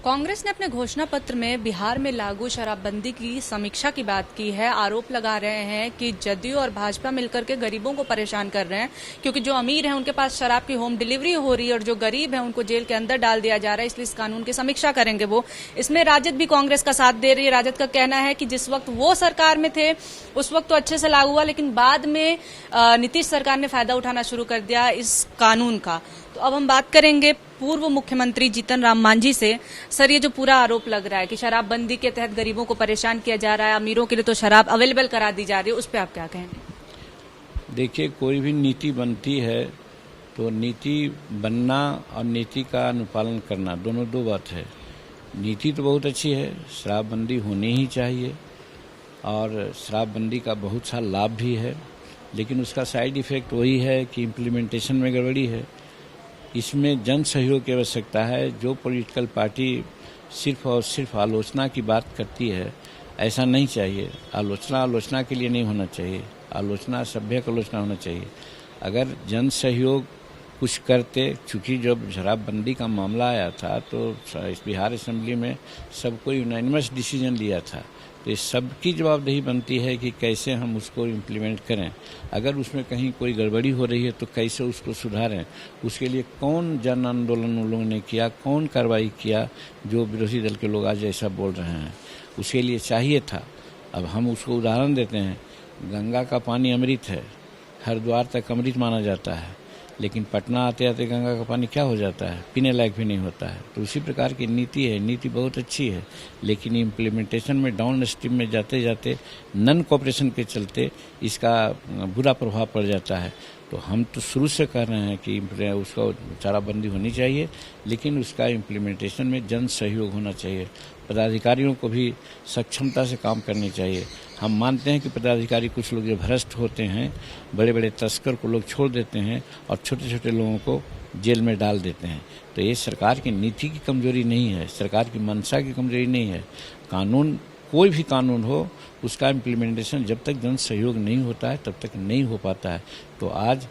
कांग्रेस ने अपने घोषणा पत्र में बिहार में लागू शराबबंदी की समीक्षा की बात की है। आरोप लगा रहे हैं कि जदयू और भाजपा मिलकर के गरीबों को परेशान कर रहे हैं, क्योंकि जो अमीर हैं उनके पास शराब की होम डिलीवरी हो रही है और जो गरीब हैं उनको जेल के अंदर डाल दिया जा रहा है। इसलिए इस कानून की समीक्षा करेंगे वो। इसमें राजद भी कांग्रेस का साथ दे रही है। राजद का कहना है कि जिस वक्त वो सरकार में थे उस वक्त तो अच्छे से लागू हुआ, लेकिन बाद में नीतीश सरकार ने फायदा उठाना शुरू कर दिया इस कानून का। तो अब हम बात करेंगे पूर्व मुख्यमंत्री जीतन राम मांझी से। सर, ये जो पूरा आरोप लग रहा है कि शराबबंदी के तहत गरीबों को परेशान किया जा रहा है, अमीरों के लिए तो शराब अवेलेबल करा दी जा रही है, उस पर आप क्या कहेंगे? देखिए, कोई भी नीति बनती है तो नीति बनना और नीति का अनुपालन करना दोनों दो बात है। नीति तो बहुत अच्छी है, शराबबंदी होनी ही चाहिए और शराबबंदी का बहुत सा लाभ भी है, लेकिन उसका साइड इफेक्ट वही है कि इम्प्लीमेंटेशन में गड़बड़ी है। इसमें जन सहयोग की आवश्यकता है। जो पॉलिटिकल पार्टी सिर्फ और सिर्फ आलोचना की बात करती है, ऐसा नहीं चाहिए। आलोचना के लिए नहीं होना चाहिए। आलोचना सभ्य आलोचना होना चाहिए। अगर जन सहयोग कुछ करते, चूंकि जब शराबबंदी का मामला आया था तो इस बिहार असेंबली में सबको यूनानिमस डिसीजन लिया था, तो इस सबकी जवाबदेही बनती है कि कैसे हम उसको इम्प्लीमेंट करें। अगर उसमें कहीं कोई गड़बड़ी हो रही है तो कैसे उसको सुधारें। उसके लिए कौन जन आंदोलन उन लोगों ने किया, कौन कार्रवाई किया, जो विरोधी दल के लोग आज ऐसा बोल रहे हैं, उसके लिए चाहिए था। अब हम उसको उदाहरण देते हैं, गंगा का पानी अमृत है, हरिद्वार तक अमृत माना जाता है, लेकिन पटना आते आते गंगा का पानी क्या हो जाता है, पीने लायक भी नहीं होता है। तो उसी प्रकार की नीति है। नीति बहुत अच्छी है, लेकिन इम्प्लीमेंटेशन में डाउन स्ट्रीम में जाते जाते नन कोऑपरेशन के चलते इसका बुरा प्रभाव पड़ जाता है। तो हम तो शुरू से कह रहे हैं कि उसका शराबबंदी होनी चाहिए, लेकिन उसका इम्प्लीमेंटेशन में जन सहयोग होना चाहिए। पदाधिकारियों को भी सक्षमता से काम करनी चाहिए। हम मानते हैं कि पदाधिकारी कुछ लोग जो भ्रष्ट होते हैं, बड़े बड़े तस्कर को लोग छोड़ देते हैं और छोटे छोटे लोगों को जेल में डाल देते हैं। तो ये सरकार की नीति की कमजोरी नहीं है, सरकार की मंशा की कमजोरी नहीं है। कानून, कोई भी कानून हो, उसका इम्प्लीमेंटेशन जब तक जन सहयोग नहीं होता है तब तक नहीं हो पाता है। तो आज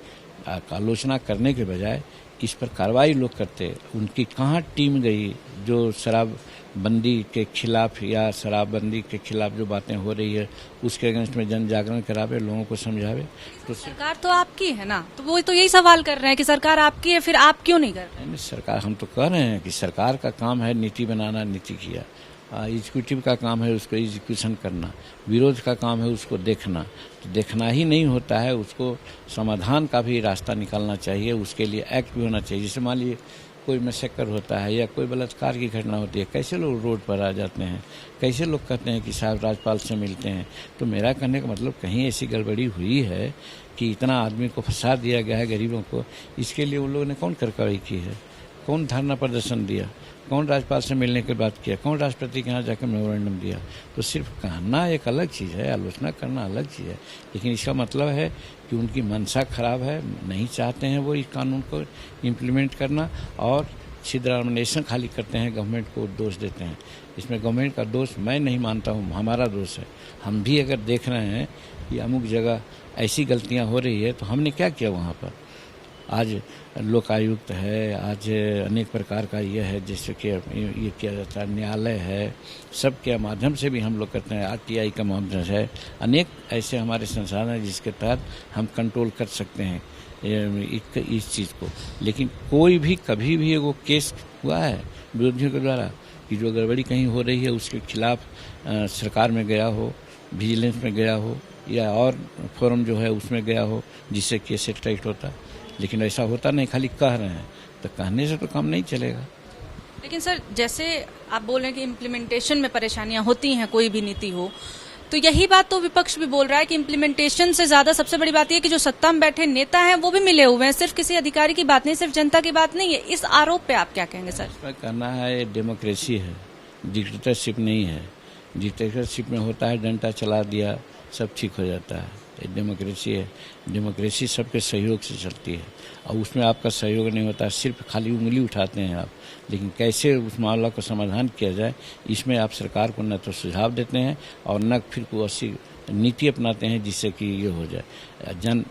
आलोचना करने के बजाय इस पर कार्रवाई लोग करते। उनकी कहाँ टीम गई जो शराबबंदी के खिलाफ या शराबबंदी के खिलाफ जो बातें हो रही है उसके अगेंस्ट में जन जागरण करावे, लोगों को समझावे। तो सरकार तो आपकी है ना, तो वो तो यही सवाल कर रहे हैं कि सरकार आपकी है, फिर आप क्यों नहीं कर रहे हैं? सरकार, हम तो कह रहे हैं कि सरकार का काम है नीति बनाना, नीति किया। एग्जीक्यूटिव का काम है उसको एग्जीक्यूशन करना, विरोध का काम है उसको देखना। तो देखना ही नहीं होता है, उसको समाधान का भी रास्ता निकालना चाहिए। उसके लिए एक्ट भी होना चाहिए। जैसे मान लीजिए कोई मशक्कर होता है या कोई बलात्कार की घटना होती है, कैसे लोग रोड पर आ जाते हैं, कैसे लोग कहते हैं कि साहब राज्यपाल से मिलते हैं। तो मेरा कहने का मतलब कहीं ऐसी गड़बड़ी हुई है कि इतना आदमी को फंसा दिया गया है, गरीबों को। इसके लिए उन लोगों ने कौन कार्रवाई की है, कौन धरना प्रदर्शन दिया, कौन राज्यपाल से मिलने की बात किया, कौन राष्ट्रपति के यहाँ जाकर मेमोरेंडम दिया। तो सिर्फ कहना एक अलग चीज़ है, आलोचना करना अलग चीज़ है, लेकिन इसका मतलब है कि उनकी मंशा खराब है, नहीं चाहते हैं वो इस कानून को इम्प्लीमेंट करना और सिद्धारामनेशन खाली करते हैं, गवर्नमेंट को दोष देते हैं। इसमें गवर्नमेंट का दोष मैं नहीं मानता हूँ, हमारा दोष है। हम भी अगर देख रहे हैं कि अमुक जगह ऐसी गलतियाँ हो रही है तो हमने क्या किया वहाँ पर। आज लोकायुक्त है, आज अनेक प्रकार का ये है, जैसे कि ये किया जाता है, न्यायालय है, सबके माध्यम से भी हम लोग करते हैं, RTI का माध्यम है। अनेक ऐसे हमारे संसाधन हैं जिसके तहत हम कंट्रोल कर सकते हैं इस चीज़ को। लेकिन कोई भी कभी भी वो केस हुआ है विरोधियों के द्वारा कि जो गड़बड़ी कहीं हो रही है उसके खिलाफ सरकार में गया हो, विजिलेंस में गया हो या और फोरम जो है उसमें गया हो जिससे केस सेटल होता। लेकिन ऐसा होता नहीं, खाली कह रहे हैं। तो कहने से तो काम नहीं चलेगा। लेकिन सर, जैसे आप बोल रहे हैं कि इम्प्लीमेंटेशन में परेशानियां होती हैं, कोई भी नीति हो, तो यही बात तो विपक्ष भी बोल रहा है कि इम्प्लीमेंटेशन से ज्यादा सबसे बड़ी बात यह कि जो सत्ता में बैठे नेता हैं वो भी मिले हुए हैं। सिर्फ किसी अधिकारी की बात नहीं, सिर्फ जनता की बात नहीं है। इस आरोप पे आप क्या कहेंगे सर? इसमें कहना है डेमोक्रेसी है, डिक्टेटरशिप नहीं है। डिक्टेटरशिप में होता है डंडा चला दिया सब ठीक हो जाता है। ये डेमोक्रेसी है। डेमोक्रेसी सबके सहयोग से चलती है और उसमें आपका सहयोग नहीं होता, सिर्फ खाली उंगली उठाते हैं आप। लेकिन कैसे उस मामला को समाधान किया जाए, इसमें आप सरकार को न तो सुझाव देते हैं और न फिर कोई ऐसी नीति अपनाते हैं जिससे कि ये हो जाए।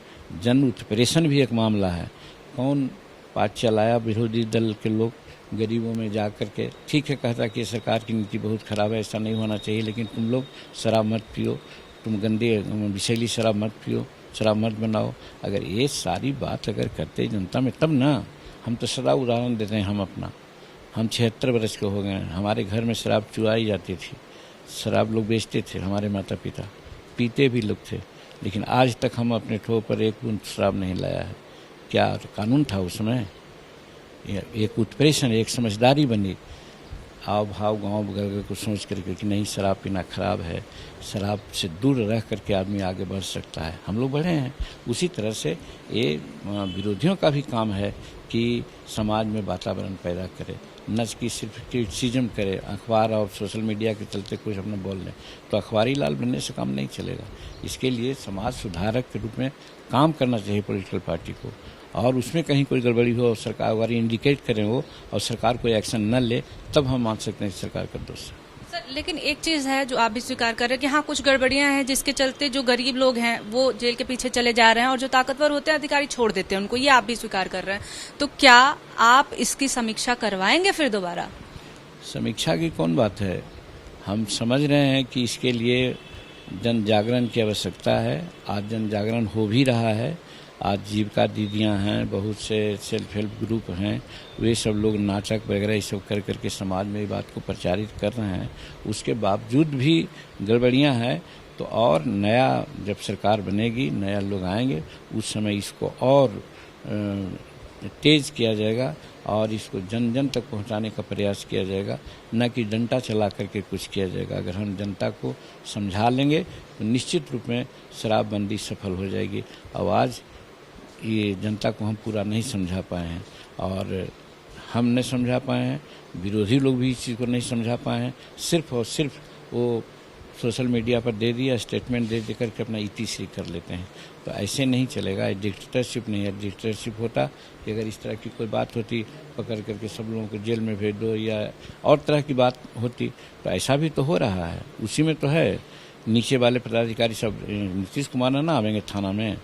जन उत्प्रेषण भी एक मामला है। कौन पार्टी चलाया विरोधी दल के लोग, गरीबों में जा करके ठीक है कहता कि सरकार की नीति बहुत खराब है, ऐसा नहीं होना चाहिए, लेकिन तुम लोग शराब मत पियो, तुम गंदे विषैली शराब मत पियो, शराब मत बनाओ। अगर ये सारी बात अगर करते जनता में तब ना, हम तो सदा उदाहरण देते हैं हम अपना। हम 76 वर्ष के हो गए हैं, हमारे घर में शराब चुराई जाती थी, शराब लोग बेचते थे, हमारे माता पिता पीते भी लोग थे, लेकिन आज तक हम अपने ठोर पर एक बूंद शराब नहीं लाया है। क्या कानून था उसमें? एक उत्प्रेषण, एक समझदारी बनी, आओ भाव गांव बगल को सोच करके कि नहीं शराब पीना खराब है, शराब से दूर रह करके आदमी आगे बढ़ सकता है। हम लोग बढ़े हैं। उसी तरह से ये विरोधियों का भी काम है कि समाज में वातावरण पैदा करे, न कि सिर्फ क्रिटिसिज्म करे, अखबार और सोशल मीडिया के चलते कुछ अपना बोल लें, तो अखबारी लाल बनने से काम नहीं चलेगा। इसके लिए समाज सुधारक के रूप में काम करना चाहिए पॉलिटिकल पार्टी को, और उसमें कहीं कोई गड़बड़ी हो और सरकार अगर इंडिकेट करें वो और सरकार कोई एक्शन न ले, तब हम मान सकते हैं सरकार का दोष है। सर, लेकिन एक चीज है जो आप भी स्वीकार कर रहे हैं कि हाँ कुछ गड़बड़ियां हैं जिसके चलते जो गरीब लोग हैं वो जेल के पीछे चले जा रहे हैं और जो ताकतवर होते हैं अधिकारी छोड़ देते हैं उनको, ये आप भी स्वीकार कर रहे हैं। तो क्या आप इसकी समीक्षा करवाएंगे फिर दोबारा? समीक्षा की कौन बात है, हम समझ रहे हैं कि इसके लिए जन जागरण की आवश्यकता है। आज जन जागरण हो भी रहा है। आज जीविका दीदियां हैं, बहुत से सेल्फ हेल्प ग्रुप हैं, वे सब लोग नाटक वगैरह ये सब कर करके समाज में ये बात को प्रचारित कर रहे हैं। उसके बावजूद भी गड़बड़ियां हैं, तो और नया जब सरकार बनेगी, नया लोग आएंगे, उस समय इसको और तेज किया जाएगा और इसको जन जन तक पहुंचाने का प्रयास किया जाएगा, न कि डंडा चला करके कुछ किया जाएगा। अगर हम जनता को समझा लेंगे तो निश्चित रूप में शराबबंदी सफल हो जाएगी। और आज ये जनता को हम पूरा नहीं समझा पाए हैं, और हम नहीं समझा पाए हैं, विरोधी लोग भी इस चीज़ को नहीं समझा पाए हैं। सिर्फ और सिर्फ वो सोशल मीडिया पर दे दिया, स्टेटमेंट दे करके अपना ETC कर लेते हैं। तो ऐसे नहीं चलेगा, डिक्टेटरशिप नहीं है। डिक्टेटरशिप होता कि अगर इस तरह की कोई बात होती, पकड़ करके सब लोगों को जेल में भेज दो या और तरह की बात होती, तो ऐसा भी तो हो रहा है। उसी में तो है, नीचे वाले पदाधिकारी सब नीतीश कुमार ना आवेंगे थाना में,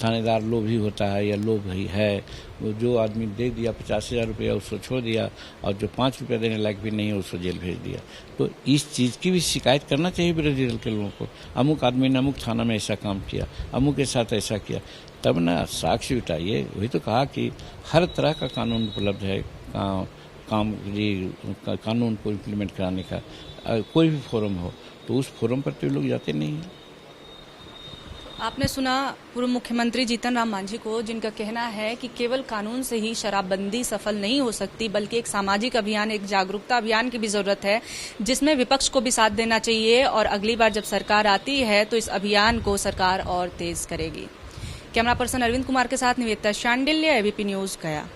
थानेदार लोभी होता है या लोभ ही है। वो जो आदमी दे दिया 50,000 रुपया उसको छोड़ दिया, और जो 5 रुपया देने लायक भी नहीं है उसको जेल भेज दिया। तो इस चीज़ की भी शिकायत करना चाहिए विरोधी दल के लोगों को। अमुक आदमी ने अमुक थाना में ऐसा काम किया, अमुक के साथ ऐसा किया, तब ना साक्ष्य उठाइए। वही तो कहा कि हर तरह का कानून उपलब्ध है, कानून को इम्प्लीमेंट कराने का। कोई भी फोरम हो तो उस फोरम पर तो लोग जाते नहीं हैं। आपने सुना पूर्व मुख्यमंत्री जीतन राम मांझी को, जिनका कहना है कि केवल कानून से ही शराबबंदी सफल नहीं हो सकती, बल्कि एक सामाजिक अभियान, एक जागरूकता अभियान की भी जरूरत है, जिसमें विपक्ष को भी साथ देना चाहिए। और अगली बार जब सरकार आती है तो इस अभियान को सरकार और तेज करेगी। कैमरा पर्सन अरविंद कुमार के साथ निवेदिता शांडिल्य, ABP न्यूज, गया।